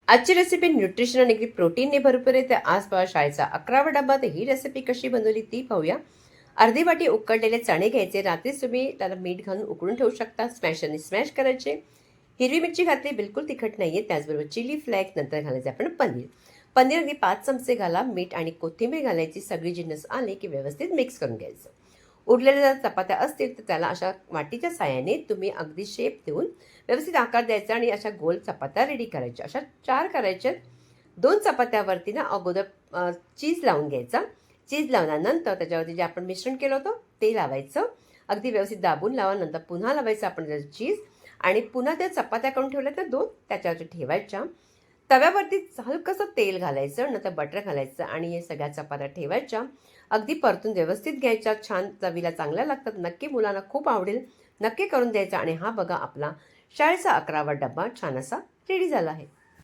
आजची recipe nutrition आणि प्रोटीनने भरपूर आहे. तर आज पहा शाळेचा 11वा डब्बा. तर ही रेसिपी कशी बनवली ती पाहूया. अर्धी वाटी उकडलेले चणे घ्यायचे. रात्रीच तुम्ही त्याला मीठ घालून उकडून ठेवू शकता. स्मॅशरने स्मॅश करायचे. हिरवी मिरची घातली, बिलकुल तिखट नाही आहे. त्याचबरोबर चिली फ्लेक्स, नंतर घालायचे आपण पनीर. पनीर अगदी 5 चमचे घाला. मीठ आणि कोथिंबीर घालायची. सगळी जिन्नस आले की व्यवस्थित मिक्स करून घ्यायचं. उरलेल्या जर चपात्या असतील तर त्याला अशा वाटीच्या साहाय्याने तुम्ही अगदी शेप देऊन व्यवस्थित आकार द्यायचा आणि अशा गोल चपात्या रेडी करायच्या. अशा 4 करायच्या. 2 चपात्यावरती ना अगोदर चीज लावून घ्यायचा. चीज लावल्यानंतर त्याच्यावरती जे आपण मिश्रण केलं होतं ते लावायचं. अगदी व्यवस्थित दाबून लावा. नंतर पुन्हा लावायचं आपण त्याचं चीज आणि पुन्हा त्या चपात्या करून ठेवल्या तर 2 त्याच्यावरती ठेवायच्या. तव्यावरती हलकंसं तेल घालायचं, नंतर बटर घालायचं आणि हे सगळ्या चपात्या ठेवायच्या. अगदी परतून व्यवस्थित घ्यायच्या. छान चवीला चांगल्या लागतात. नक्की मुलांना खूप आवडेल. नक्की करून द्यायचा. आणि हा बघा आपला शाळेचा 11वा डब्बा छान असा रेडी झाला आहे.